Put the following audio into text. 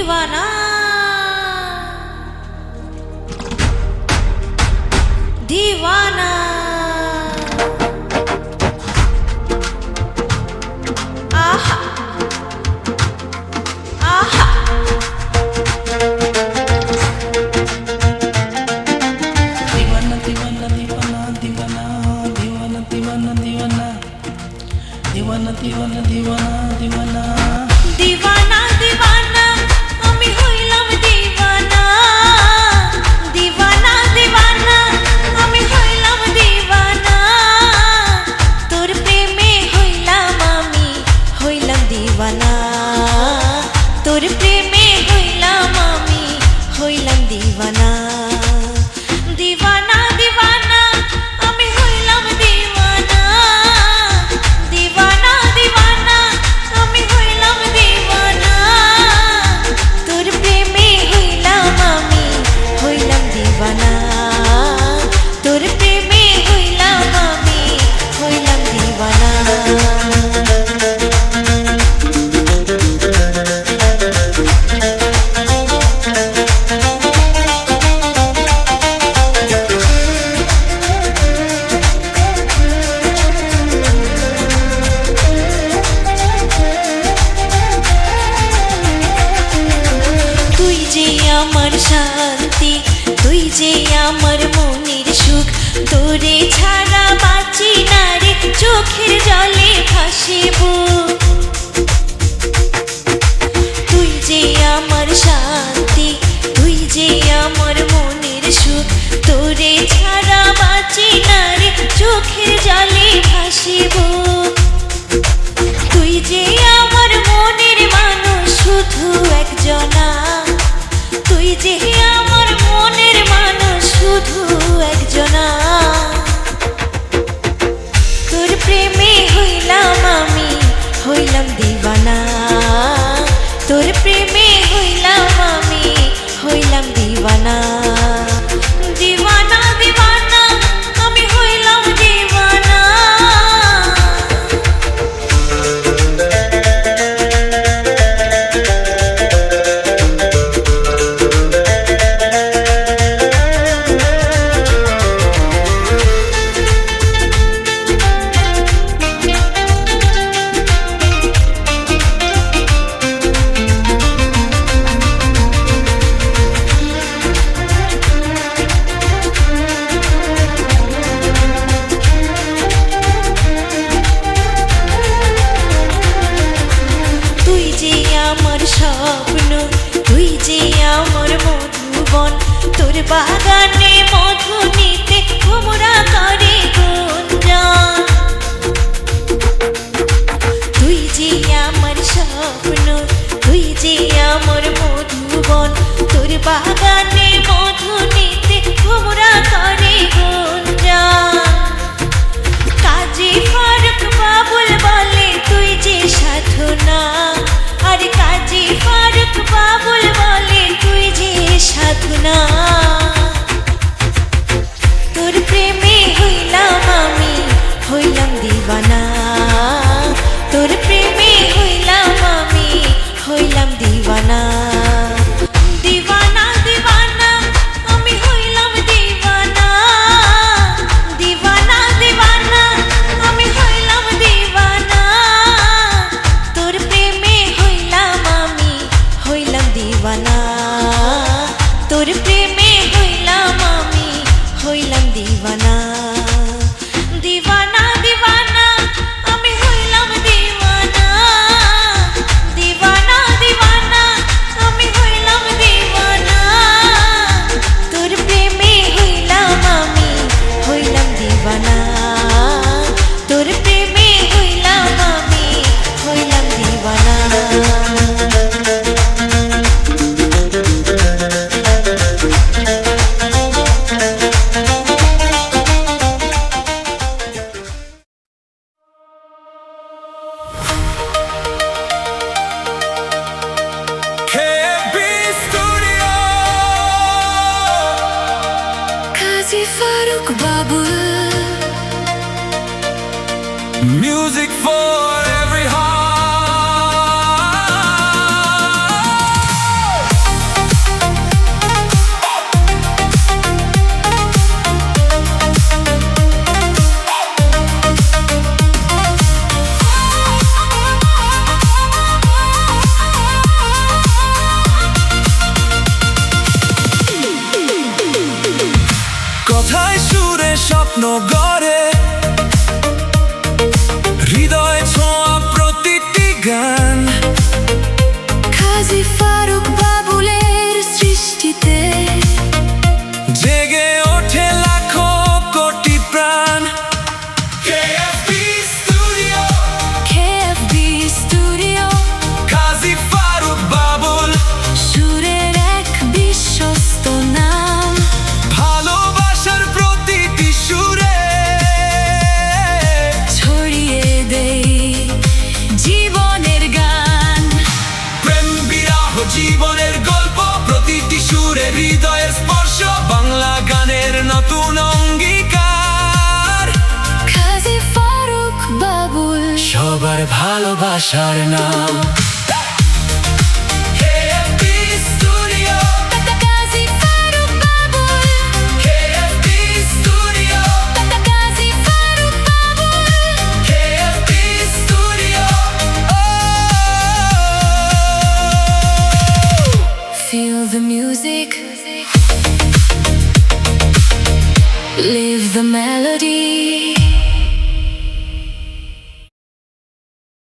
दीवाना दीवाना आहा आहा दीवाना दीवाना दीवाना दीवाना दीवाना दीवाना दीवाना दीवाना दीवाना दीवाना दीवाना दीवाना दीवाना আমি হইলাম दीवाना दीवाना दीवाना আমি হইলাম दीवाना তোর প্রেমে হইলাম আমি হইলাম दीवाना তোর প্রেমে হইলাম আমি হইলাম दीवाना दीवाना दीवाना আমি হইলাম दीवाना दीवाना दीवाना আমি হইলাম दीवाना তোর প্রেমে হইলাম আমি হইলাম दीवाना তোর প্রেমে হইলাম আমি হইলাম दीवाना তুই যে আমার শান্তি তুই যে আমার মনের সুখ তোরে ছাড়া বাঁচি না রে চোখের জলে ভাসিব তুই যে আমার শান্তি তুই যে আমার মনের সুখ তোরে ছাড়া বাঁচি না রে চোখের জলে ভাসিব তুই যে আমার মনের মানুষ শুধু একজনা তুই যে আমার মনের মানুষ শুধু একজনা তোর প্রেমে হইলাম আমি হইলাম दीवाना তোর প্রেমে হইলাম আমি হইলাম दीवाना दीवाना दीवाना আমি হইলাম दीवाना তুই যে আমার স্বপ্ন তুই যে আমার মধুবন তোর বাগানে মধু নিতে ভোমরা করে গুঞ্জন তুই যে আমার স্বপ্ন তুই যে আমার মধুবন তোর বাগানে মধু নিতে ভোমরা করে গুঞ্জন কাজী ফারুক বাবুল বলে তুই যে সাধনা আর কাজী ফারুক বাবুল বলে তুই যে সাধনা তোর প্রেমে হইলাম আমি হইলাম दीवाना তোর প্রেমে হইলাম আমি হইলাম दीवाना दीवाना दीवाना গড়ে, হৃদয় ছোঁয়া প্রতিটি গান। কাজী ফারুক বাবুলের সৃষ্টিতে জেগে ওঠে লাখো কোটি প্রাণ। KFB studio, KFB studio, Kazi Faruk Babul, সুরের এক বিশ্বস্ত নাম। ভালোবাসার প্রতিটি সুরে ছড়িয়ে দেই জীবনের গান। প্রেম বিরহ জীবনের গল্প, প্রতিটি সুরে হৃদয়ের স্পর্শ, বাংলা গানের নতুন অঙ্গীকার। কাজী ফারুক বাবুল, সবার ভালোবাসার নাম। KFB studio, Kazi Faruk Babul, KFB studio, Kazi Faruk Babul. KFB studio. Feel the music, live the melody.